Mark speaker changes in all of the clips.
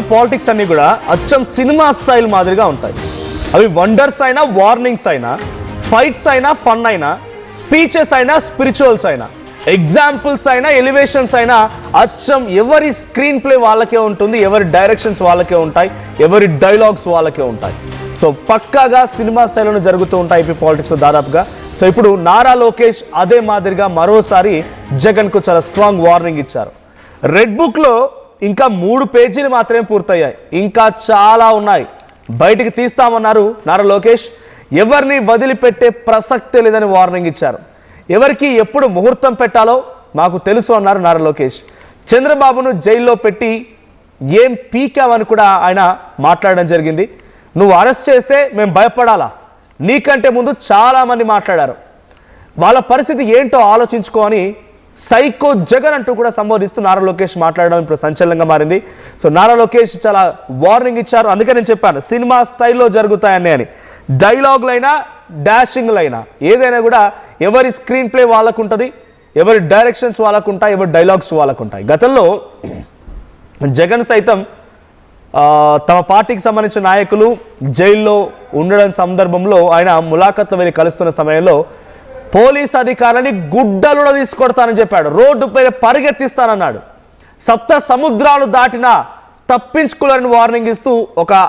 Speaker 1: దేశంలో పాలిటిక్స్ అన్ని కూడా అచ్చం సినిమా స్టైల్ మాదిరిగా ఉంటాయి. అవి వండర్స్ అయినా, వార్నింగ్స్ అయినా, ఫైట్స్ అయినా, ఫన్ అయినా, స్పీచెస్ అయినా, స్పిరిచువల్స్ అయినా, ఎగ్జాంపుల్స్ అయినా, ఎలివేషన్స్ అయినా అచ్చం ఎవరి స్క్రీన్ ప్లే వాళ్ళకే ఉంటుంది, ఎవరి డైరెక్షన్స్ వాళ్ళకే ఉంటాయి, ఎవరి డైలాగ్స్ వాళ్ళకే ఉంటాయి. సో పక్కాగా సినిమా స్టైల్లో జరుగుతూ ఉంటాయి ఏపీ పాలిటిక్స్లో దాదాపుగా. సో ఇప్పుడు నారా లోకేష్ అదే మాదిరిగా మరోసారి జగన్కు చాలా స్ట్రాంగ్ వార్నింగ్ ఇచ్చారు. రెడ్ బుక్లో ఇంకా 3 పేజీలు మాత్రమే పూర్తయ్యాయి, ఇంకా చాలా ఉన్నాయి, బయటికి తీస్తామన్నారు నారా లోకేష్. ఎవరిని వదిలిపెట్టే ప్రసక్తే లేదని వార్నింగ్ ఇచ్చారు. ఎవరికి ఎప్పుడు ముహూర్తం పెట్టాలో మాకు తెలుసు అన్నారు నారా లోకేష్. చంద్రబాబును జైల్లో పెట్టి ఏం పీకావని కూడా ఆయన మాట్లాడడం జరిగింది. నువ్వు అరెస్ట్ చేస్తే మేము భయపడాలా? నీకంటే ముందు చాలామంది మాట్లాడారు, వాళ్ళ పరిస్థితి ఏంటో ఆలోచించుకో అని సైకో జగన్ అంటూ కూడా సంబోధిస్తూ నారా లోకేష్ మాట్లాడడం ఇప్పుడు సంచలనంగా మారింది. సో నారా లోకేష్ చాలా వార్నింగ్ ఇచ్చారు. అందుకే నేను చెప్పాను సినిమా స్టైల్లో జరుగుతాయని అని. డైలాగులైనా, డాషింగ్లైనా, ఏదైనా కూడా ఎవరి స్క్రీన్ ప్లే వాళ్ళకు ఉంటుంది, ఎవరి డైరెక్షన్స్ వాళ్ళకు ఉంటాయి, ఎవరి డైలాగ్స్ వాళ్ళకు ఉంటాయి. గతంలో జగన్ సైతం తమ పార్టీకి సంబంధించిన నాయకులు జైల్లో ఉండడం సందర్భంలో ఆయన ములాఖత్లో వెళ్ళి కలుస్తున్న సమయంలో పోలీస్ అధికారులని గుడ్డలుడ తీసుకొడతానని చెప్పాడు, రోడ్డుపై పరిగెత్తిస్తానన్నాడు. 7 సముద్రాలు దాటినా తప్పించుకోలేని వార్నింగ్ ఇస్తూ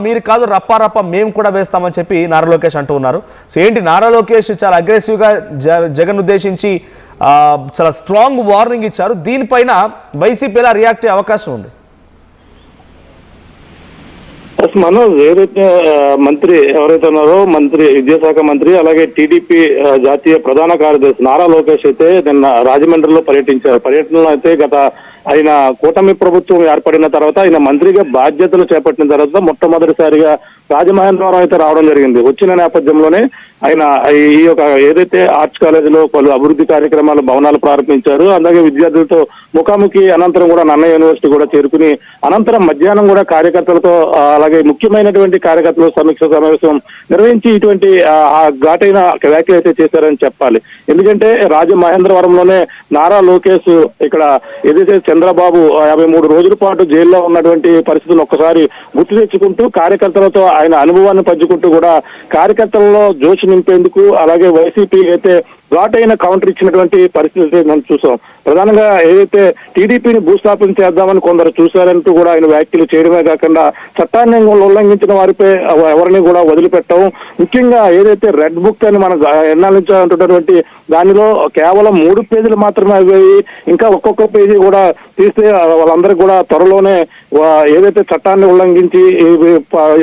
Speaker 1: మీరు కాదు రప్పారప్ప మేము కూడా వేస్తామని చెప్పి నారా లోకేష్ అంటూ ఉన్నారు. సో ఏంటి నారా లోకేష్ చాలా అగ్రెసివ్గా జగన్ ఉద్దేశించి చాలా స్ట్రాంగ్ వార్నింగ్ ఇచ్చారు. దీనిపైన వైసీపీ ఎలా రియాక్ట్ అయ్యే అవకాశం ఉంది?
Speaker 2: మనోజ్, ఏదైతే మంత్రి ఎవరైతే ఉన్నారో మంత్రి విద్యాశాఖ మంత్రి అలాగే టీడీపీ జాతీయ ప్రధాన కార్యదర్శి నారా లోకేష్ అయితే నిన్న రాజమండ్రిలో పర్యటించారు. పర్యటనలో అయితే ఆయన కూటమి ప్రభుత్వం ఏర్పడిన తర్వాత ఆయన మంత్రిగా బాధ్యతలు చేపట్టిన తర్వాత మొట్టమొదటిసారిగా రాజమహేంద్రవరం అయితే రావడం జరిగింది. వచ్చిన నేపథ్యంలోనే ఆయన ఈ యొక్క ఏదైతే ఆర్ట్స్ కాలేజీలో పలు అభివృద్ధి కార్యక్రమాలు భవనాలు ప్రారంభించారు. అలాగే విద్యార్థులతో ముఖాముఖి అనంతరం కూడా నన్న యూనివర్సిటీ కూడా చేరుకుని అనంతరం మధ్యాహ్నం కూడా కార్యకర్తలతో అలాగే ముఖ్యమైనటువంటి కార్యకర్తలు సమీక్ష సమావేశం నిర్వహించి ఇటువంటి ఘాటైన వ్యాఖ్యలు అయితే చేశారని చెప్పాలి. ఎందుకంటే రాజమహేంద్రవరంలోనే నారా లోకేష్ ఇక్కడ ఏదైతే చంద్రబాబు 53 రోజుల పాటు జైల్లో ఉన్నటువంటి పరిస్థితులను ఒక్కసారి గుర్తు తెచ్చుకుంటూ కార్యకర్తలతో ఆయన అనుభవాన్ని పంచుకుంటూ కూడా కార్యకర్తలలో జోష్ నింపేందుకు అలాగే వైసీపీ అయితే ఘాటైన కౌంటర్ ఇచ్చినటువంటి పరిస్థితి మనం చూసాం. ప్రధానంగా ఏదైతే టీడీపీని భూస్థాపన చేద్దామని కొందరు చూశారంటూ కూడా ఆయన వ్యాఖ్యలు చేయడమే కాకుండా చట్టాన్ని ఉల్లంఘించిన వారిపై ఎవరిని కూడా వదిలిపెట్టడం, ముఖ్యంగా ఏదైతే రెడ్ బుక్ అని మనం ఎన్నాళ్ళ నుంచి అంటున్నటువంటి దానిలో కేవలం 3 పేజీలు మాత్రమే అయ్యాయి. ఇంకా ఒక్కొక్క పేజీ కూడా తీస్తే వాళ్ళందరికీ కూడా త్వరలోనే ఏదైతే చట్టాన్ని ఉల్లంఘించి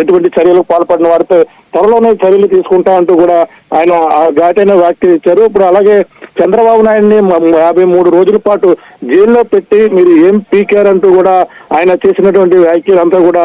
Speaker 2: ఎటువంటి చర్యలకు పాల్పడిన వారిపై త్వరలోనే చర్యలు తీసుకుంటా అంటూ కూడా ఆయన ఘాటైన వ్యాఖ్యలు ఇచ్చారు. ఇప్పుడు అలాగే చంద్రబాబు నాయుడిని 53 రోజుల పాటు జైల్లో పెట్టి మీరు ఏం పీకారంటూ కూడా ఆయన చేసినటువంటి వ్యాఖ్యలు అంతా కూడా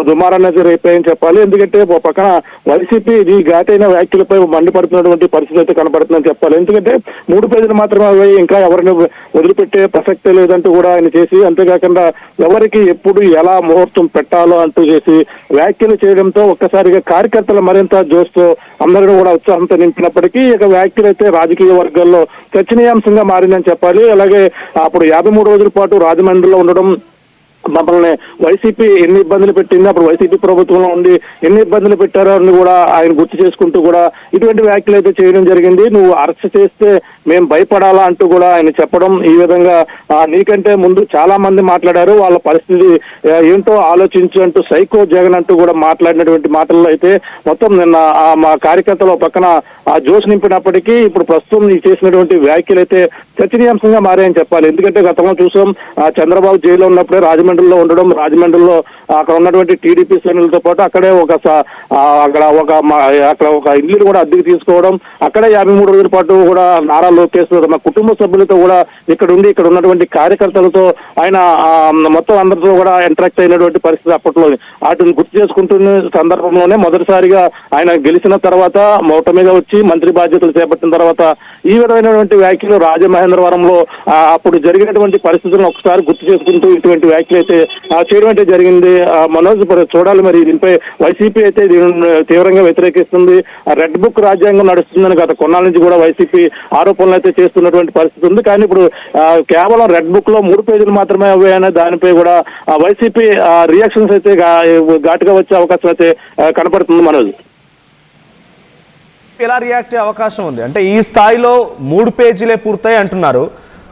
Speaker 2: దుమారాన్ని రేపాయని చెప్పాలి. ఎందుకంటే ఒక పక్కన వైసీపీ ఈ ఘాటైన వ్యాఖ్యలపై మండిపడుతున్నటువంటి పరిస్థితి అయితే కనపడుతుందని చెప్పాలి. ఎందుకంటే 3 పేజీలు మాత్రమే అవి, ఇంకా ఎవరిని వదిలిపెట్టే ప్రసక్తే లేదంటూ కూడా ఆయన చేసి, అంతేకాకుండా ఎవరికి ఎప్పుడు ఎలా ముహూర్తం పెట్టాలో అంటూ చేసి వ్యాఖ్యలు చేయడంతో ఒక్కసారిగా కార్యకర్తలు మరింత జోస్తో అందరినీ కూడా ఉత్సాహంతో నింపినప్పటికీ ఇక వ్యాఖ్యలు అయితే రాజకీయ వర్గాల్లో చర్చనీయాంశంగా మారిందని చెప్పాలి. అలాగే అప్పుడు 53 రోజుల పాటు రాజమండ్రిలో ఉండడం, మమ్మల్ని వైసీపీ ఎన్ని ఇబ్బందులు పెట్టింది, అప్పుడు వైసీపీ ప్రభుత్వంలో ఉండి ఎన్ని ఇబ్బందులు పెట్టారో అని కూడా ఆయన గుర్తు చేసుకుంటూ కూడా ఇటువంటి వ్యాఖ్యలు అయితే చేయడం జరిగింది. నువ్వు అరెస్ట్ చేస్తే మేము భయపడాలా అంటూ కూడా ఆయన చెప్పడం, ఈ విధంగా నీకంటే ముందు చాలా మంది మాట్లాడారు, వాళ్ళ పరిస్థితి ఏంటో ఆలోచించు అంటూ సైకో జగన్ అంటూ కూడా మాట్లాడినటువంటి మాటల్లో అయితే మొత్తం నిన్న మా కార్యకర్తల పక్కన జోష్ నింపినప్పటికీ ఇప్పుడు ప్రస్తుతం చేసినటువంటి వ్యాఖ్యలు అయితే చర్చనీయాంశంగా మారాయని చెప్పాలి. ఎందుకంటే గతంలో చూసాం చంద్రబాబు జైల్లో ఉన్నప్పుడే రాజమండ్రిలో ఉండడం, రాజమండ్రిలో అక్కడ ఉన్నటువంటి టీడీపీ శ్రేణులతో పాటు అక్కడే అక్కడ ఒక ఇల్లు కూడా అద్దెకు తీసుకోవడం, అక్కడే 53 రోజుల పాటు కూడా నారా లోకేష్ తమ కుటుంబ సభ్యులతో కూడా ఇక్కడ ఉన్నటువంటి కార్యకర్తలతో ఆయన మొత్తం అందరితో కూడా ఇంటరాక్ట్ అయినటువంటి పరిస్థితి అప్పట్లో. వాటిని గుర్తు చేసుకుంటున్న సందర్భంలోనే మొదటిసారిగా ఆయన గెలిచిన తర్వాత మొట్ట మీద వచ్చి మంత్రి బాధ్యతలు చేపట్టిన తర్వాత ఈ విధమైనటువంటి వ్యాఖ్యలు రాజమహేంద్రవరంలో అప్పుడు జరిగినటువంటి పరిస్థితులను ఒకసారి గుర్తు చేసుకుంటూ ఇటువంటి వ్యాఖ్యలు అయితే చేయడం అయితే జరిగింది మనోజ్ ఇప్పుడు చూడాలి మరి దీనిపై వైసీపీ అయితే దీనిని తీవ్రంగా వ్యతిరేకిస్తుంది. రెడ్ బుక్ రాజ్యాంగం నడుస్తుందని గత కొన్నాళ్ళ నుంచి కూడా వైసీపీ ఆరోపణలు అయితే చేస్తున్నటువంటి పరిస్థితి ఉంది. కానీ ఇప్పుడు కేవలం రెడ్ బుక్ లో 3 పేజీలు మాత్రమే అవ్వాయనే దానిపై కూడా వైసీపీ రియాక్షన్స్ అయితే ఘాటుగా వచ్చే అవకాశం అయితే కనపడుతుంది మనోజ్.
Speaker 1: ఎలా రియాక్ట్ అయ్యే అవకాశం ఉంది అంటే ఈ స్థాయిలో 3 పేజీలే పూర్తయి అంటున్నారు.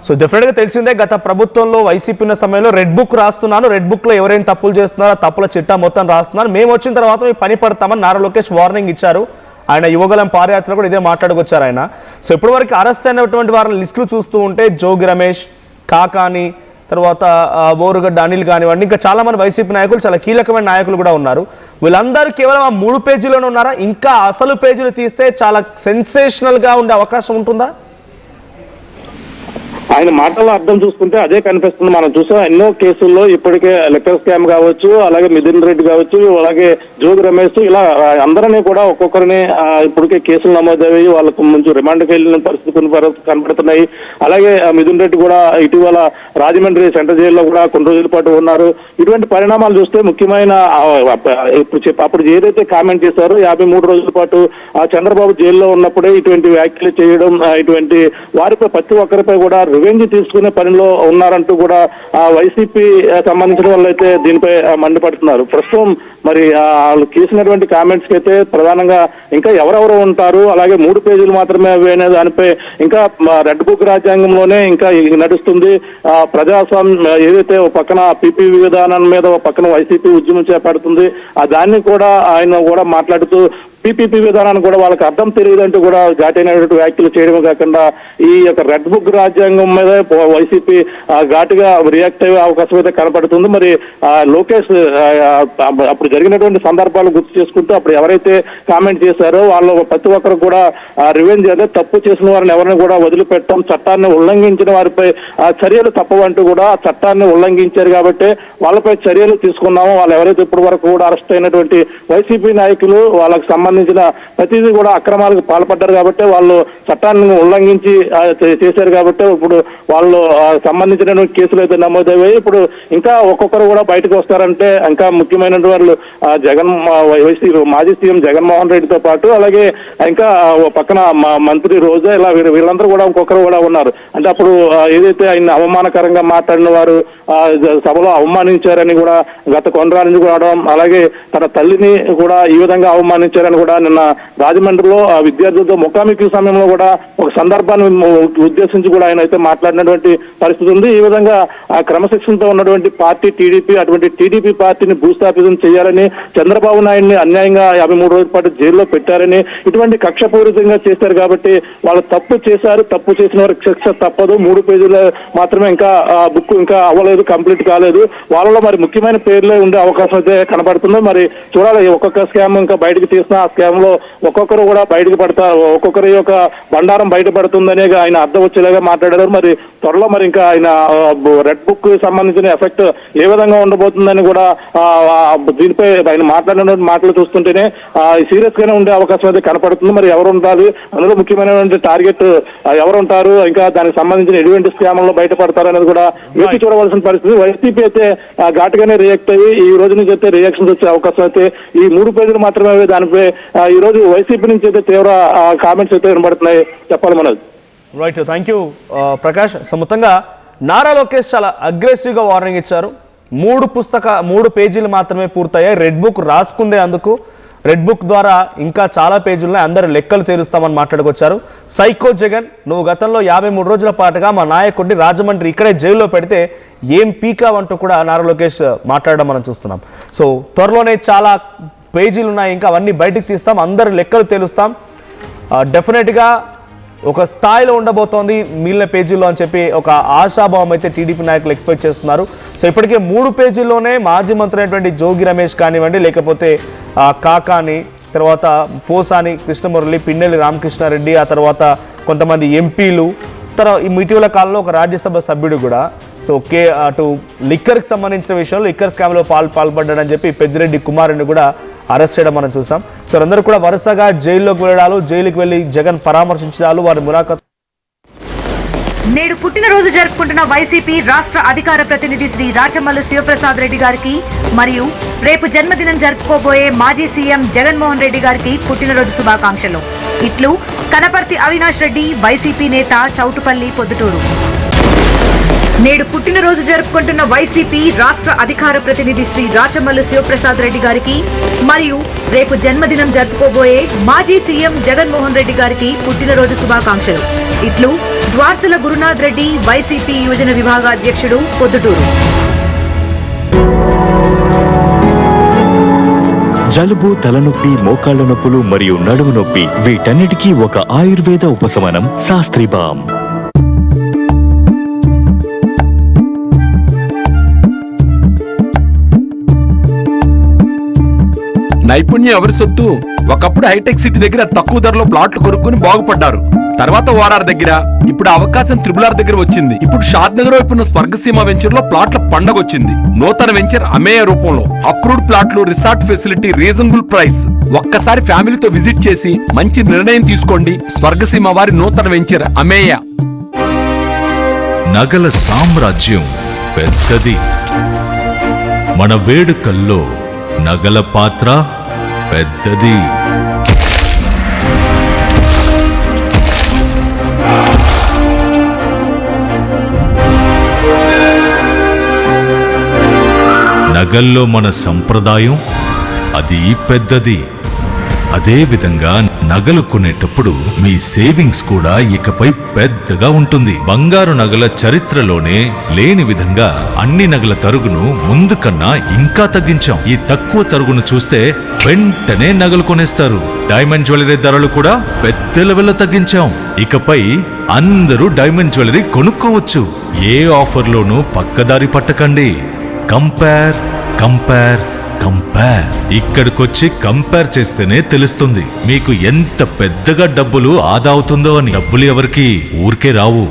Speaker 1: సో డెఫినెట్గా తెలిసిందే గత ప్రభుత్వంలో వైసీపీ ఉన్న సమయంలో రెడ్ బుక్ రాస్తున్నాను, రెడ్ బుక్లో ఎవరైనా తప్పులు చేస్తున్నారో తప్పుల చిట్టా మొత్తం రాస్తున్నారు, మేము వచ్చిన తర్వాత మీ పని పడతామని నారా లోకేష్ వార్నింగ్ ఇచ్చారు. ఆయన యువగలం పాదయాత్ర కూడా ఇదే మాట్లాడుకొచ్చారు ఆయన. సో ఇప్పటివరకు అరెస్ట్ అయినటువంటి వారి లిస్టులు చూస్తూ ఉంటే జోగి రమేష్, కాకాని, తర్వాత బోరుగడ్డ అనిల్ కానివ్వండి, ఇంకా చాలా మంది వైసీపీ నాయకులు, చాలా కీలకమైన నాయకులు కూడా ఉన్నారు. వీళ్ళందరూ కేవలం ఆ 3 పేజీలోనే ఉన్నారా? ఇంకా అసలు పేజీలు తీస్తే చాలా సెన్సేషనల్గా ఉండే అవకాశం ఉంటుందా?
Speaker 2: ఆయన మాటల్లో అర్థం చూసుకుంటే అదే కనిపిస్తుంది. మనం చూసాం ఎన్నో కేసుల్లో ఇప్పటికే లిక్కర్ స్కామ్ కావచ్చు, అలాగే మిథున్ రెడ్డి కావచ్చు, అలాగే జోగి రమేష్, ఇలా అందరినీ కూడా ఒక్కొక్కరిని ఇప్పటికే కేసులు నమోదయ్యి వాళ్ళకు ముందు రిమాండ్కి వెళ్ళిన పరిస్థితులు కనపడుతున్నాయి. అలాగే మిథున్ రెడ్డి కూడా ఇటీవల రాజమండ్రి సెంట్రల్ జైల్లో కూడా కొన్ని రోజుల పాటు ఉన్నారు. ఇటువంటి పరిణామాలు చూస్తే ముఖ్యమైన అప్పుడు ఏదైతే కామెంట్ చేశారో 53 రోజుల పాటు చంద్రబాబు జైల్లో ఉన్నప్పుడే ఇటువంటి వ్యాఖ్యలు చేయడం, ఇటువంటి వారిపై ప్రతి ఒక్కరిపై కూడా రివెంజ్ తీసుకునే పనిలో ఉన్నారంటూ కూడా వైసీపీ సంబంధించిన వాళ్ళు అయితే దీనిపై మండిపడుతున్నారు. ప్రస్తుతం మరి వాళ్ళు చేసినటువంటి కామెంట్స్కి అయితే ప్రధానంగా ఇంకా ఎవరెవరు ఉంటారు, అలాగే 3 పేజీలు మాత్రమే అనే దానిపై ఇంకా రెడ్ బుక్ రాజ్యాంగంలోనే ఇంకా నడుస్తుంది. ప్రజాస్వామ్యం ఏదైతే ఒక పక్కన పీపీపీ విధానం మీద ఒక పక్కన వైసీపీ ఉద్యమం చేపడుతుంది, దాన్ని కూడా ఆయన కూడా మాట్లాడుతూ పీపీపీ విధానాన్ని కూడా వాళ్ళకి అర్థం తెలియదంటూ కూడా ఘాటైనటువంటి వ్యాఖ్యలు చేయడమే కాకుండా ఈ యొక్క రెడ్ బుక్ రాజ్యాంగం మీద వైసీపీ ఘాటుగా రియాక్ట్ అయ్యే అవకాశం అయితే కనపడుతుంది. మరి లోకేష్ అప్పుడు జరిగినటువంటి సందర్భాలు గుర్తు చేసుకుంటూ అప్పుడు ఎవరైతే కామెంట్ చేశారో వాళ్ళు ప్రతి ఒక్కరు కూడా రివెంజ్ అదే తప్పు చేసిన వారిని ఎవరిని కూడా వదిలిపెట్టడం, చట్టాన్ని ఉల్లంఘించిన వారిపై చర్యలు తప్పవంటూ కూడా చట్టాన్ని ఉల్లంఘించారు కాబట్టి వాళ్ళపై చర్యలు తీసుకున్నాము. వాళ్ళు ఎవరైతే ఇప్పటి వరకు కూడా అరెస్ట్ అయినటువంటి వైసీపీ నాయకులు వాళ్ళకి సంబంధించిన ప్రతిదీ కూడా అక్రమాలకు పాల్పడ్డారు కాబట్టి వాళ్ళు చట్టాన్ని ఉల్లంఘించి చేశారు కాబట్టి ఇప్పుడు వాళ్ళు సంబంధించిన కేసులు అయితే నమోదయ్యాయి. ఇప్పుడు ఇంకా ఒక్కొక్కరు కూడా బయటకు వస్తారంటే ఇంకా ముఖ్యమైన వాళ్ళు మాజీ సీఎం జగన్మోహన్ రెడ్డితో పాటు అలాగే ఇంకా పక్కన మంత్రి రోజా, ఇలా వీళ్ళందరూ కూడా ఇంకొకరు కూడా ఉన్నారు. అంటే అప్పుడు ఏదైతే ఆయన అవమానకరంగా మాట్లాడిన వారు సభలో అవమానించారని కూడా గత కొనరా నుంచి కూడా, అలాగే తన తల్లిని కూడా ఈ విధంగా అవమానించారని కూడా నిన్న రాజమండ్రిలో విద్యార్థులతో ముఖాముఖి సమయంలో కూడా ఒక సందర్భాన్ని ఉద్దేశించి కూడా ఆయన అయితే మాట్లాడినటువంటి పరిస్థితి ఉంది. ఈ విధంగా క్రమశిక్షణతో ఉన్నటువంటి పార్టీ టీడీపీ, అటువంటి టీడీపీ పార్టీని భూస్థాపితం చేయాలని, చంద్రబాబు నాయుడిని అన్యాయంగా 53 రోజుల పాటు జైల్లో పెట్టారని, ఇటువంటి కక్షపూరితంగా చేశారు కాబట్టి వాళ్ళు తప్పు చేశారు, తప్పు చేసిన వారికి శిక్ష తప్పదు. 3 పేజీలు మాత్రమే ఇంకా బుక్ ఇంకా అవ్వలేదు, కంప్లీట్ కాలేదు. వాళ్ళలో మరి ముఖ్యమైన పేర్లే ఉండే అవకాశం అయితే కనబడుతుంది. మరి చూడాలి, ఒక్కొక్క స్కామ్ ఇంకా బయటకు తీసిన ఆ స్కామ్ లో ఒక్కొక్కరు కూడా బయటకు పడతారు, ఒక్కొక్కరి యొక్క బండారం బయటపడుతుందనే ఆయన అర్థం వచ్చేలాగా మాట్లాడారు. మరి త్వరలో మరి ఇంకా ఆయన రెడ్ బుక్ సంబంధించిన ఎఫెక్ట్ ఏ విధంగా ఉండబోతుందని కూడా దీనిపై ఆయన మాట్లాడిన మాటలు చూస్తుంటేనే సీరియస్ గానే ఉండే అవకాశం అయితే కనపడుతుంది. మరి ఎవరు ఉండాలి, అందులో ముఖ్యమైనటువంటి టార్గెట్ ఎవరు ఉంటారు, ఇంకా దానికి సంబంధించిన ఎటువంటి స్కామ్లో బయటపడతారు అనేది కూడా వేచి చూడవలసిన పరిస్థితి. వైసీపీ అయితే ఘాటుగానే రియాక్ట్ అయ్యి ఈ రోజు నుంచి అయితే రియాక్షన్స్ వచ్చే అవకాశం అయితే ఈ 3 పేజీలు మాత్రమే దానిపై ఈ రోజు వైసీపీ నుంచి అయితే తీవ్ర కామెంట్స్ అయితే వినబడుతున్నాయి చెప్పాలి Manoj.
Speaker 1: Right, thank you Prakash. So మొత్తంగా నారా లోకేష్ చాలా అగ్రెసివ్గా వార్నింగ్ ఇచ్చారు. 3 పేజీలు మాత్రమే పూర్తయ్యాయి, రెడ్ బుక్ రాసుకుందే అందుకు, రెడ్ బుక్ ద్వారా ఇంకా చాలా పేజీలున్నాయి, అందరూ లెక్కలు తేలుస్తామని మాట్లాడుకొచ్చారు. సైకో జగన్, నువ్వు గతంలో 53 రోజుల పాటుగా మా నాయకుడిని రాజమండ్రి ఇక్కడే జైల్లో పెడితే ఏం పీకావంటూ కూడా నారా లోకేష్ మాట్లాడడం మనం చూస్తున్నాం. సో త్వరలోనే చాలా పేజీలు ఉన్నాయి, ఇంకా అవన్నీ బయటికి తీస్తాం, అందరు లెక్కలు తేలుస్తాం, డెఫినెట్గా ఒక స్థాయిలో ఉండబోతోంది మిగిలిన పేజీల్లో అని చెప్పి ఒక ఆశాభావం అయితే టీడీపీ నాయకులు ఎక్స్పెక్ట్ చేస్తున్నారు. సో ఇప్పటికే 3 పేజీల్లోనే మాజీ మంత్రి అయినటువంటి జోగి రమేష్ కానివ్వండి, లేకపోతే కాకాని, తర్వాత పోసాని కృష్ణమురళి, పిన్నెల్లి రామకృష్ణారెడ్డి, ఆ తర్వాత కొంతమంది ఎంపీలు, ఇటీవల కాలంలో ఒక రాజ్యసభ సభ్యుడు కూడా. సో అటు లిక్కర్కి సంబంధించిన విషయంలో లిక్కర్ స్కామ్లో పాల్పడ్డాడని చెప్పి పెద్దిరెడ్డి కుమారుని కూడా అరెస్ట్ చేయడం మనం చూసాం. సో అందరూ కూడా వరుసగా జైల్లోకి వెళ్ళడాలు, జైలుకి వెళ్ళి జగన్ పరామర్శించడాలు, వారి ములాఖాత్
Speaker 3: నేడు పుట్టినరోజు జరుపుకుంటున్న వైసీపీ రాష్ట్ర అధికార ప్రతినిధి శ్రీ రాచమల్లు శివప్రసాద్ రెడ్డి గారికి మరియు రేపు జన్మదినం జరుపుకోబోయే మాజీ సీఎం జగన్మోహన్ రెడ్డి గారికి పుట్టినరోజు శుభాకాంక్షలు. ఇట్లు కనపర్తి అవినాష్ రెడ్డి, వైసీపీ నేత, చౌటుపల్లి, పొద్దుటూరు. నేడు పుట్టినరోజు జరుపుకుంటున్న వైసీపీ రాష్ట్ర అధికార ప్రతినిధి శ్రీ రాచమల్లు శివప్రసాద్ రెడ్డి గారికి మరియు రేపు జన్మదినం జరుపుకోబోయే మాజీ సీఎం జగన్మోహన్ రెడ్డి గారికి పుట్టినరోజు శుభాకాంక్షలు. ఇట్లు ద్వార్సల గురునాథ్ రెడ్డి, వైసీపీ యువజన విభాగ అధ్యక్షుడు, పొద్దుటూరు.
Speaker 4: జలుబు, తలనొప్పి, మోకాళ్ల నొప్పులు మరియు నడుము నొప్పి వీటన్నిటికీ ఒక ఆయుర్వేద ఉపశమనం శాస్త్రీబామ్.
Speaker 5: నైపుణ్యం ఎవరి సొత్తు? ఒకప్పుడు హైటెక్ సిటీ దగ్గర తక్కువ ధరలో ప్లాట్లు కొనుక్కుని బాగుపడ్డారు. తర్వాత ఓఆర్ఆర్ దగ్గర, ఇప్పుడు అవకాశం త్రిబుల్ ఆర్ దగ్గర వచ్చింది. ఇప్పుడు షాద్ నగర్ వైపు ఉన్న స్వర్గసీమ వెంచర్ లో ప్లాట్ల పండగ వచ్చింది. నూతన వెంచర్ అమేయ రూపంలో అప్రూవ్డ్ ప్లాట్లు, రిసార్ట్ ఫెసిలిటీ, రీజనబుల్ ప్రైస్. ఒక్కసారి ఫ్యామిలీతో విజిట్ చేసి మంచి నిర్ణయం తీసుకోండి. స్వర్గసీమ వారి నూతన వెంచర్ అమేయ.
Speaker 6: నగల సామ్రాజ్యం పెద్దది. మన వేడుకల్లో నగల పాత్ర పెద్దది. నగల్లో మన సంప్రదాయం అది పెద్దది. అదే విధంగా నగలు కొనేటప్పుడు మీ సేవింగ్స్ కూడా ఇకపై పెద్దగా ఉంటుంది. బంగారు నగల చరిత్రలోనే లేని విధంగా అన్ని నగల తరుగును ముందు కన్నా ఇంకా తగ్గించాం. ఈ తక్కువ తరుగును చూస్తే వెంటనే నగలు కొనేస్తారు. డైమండ్ జ్యువెలరీ ధరలు కూడా పెద్ద లెవెల్లో తగ్గించాం. ఇకపై అందరూ డైమండ్ జ్యువెలరీ కొనుక్కోవచ్చు. ఏ ఆఫర్లోనూ పక్కదారి పట్టకండి. Compare compare compare. ఇక్కడికొచ్చి కంపేర్ చేస్తేనే తెలుస్తుంది మీకు ఎంత పెద్దగా డబ్బులు ఆదా అవుతుందో అని. డబ్బులు ఎవరికి ఊరికే రావు.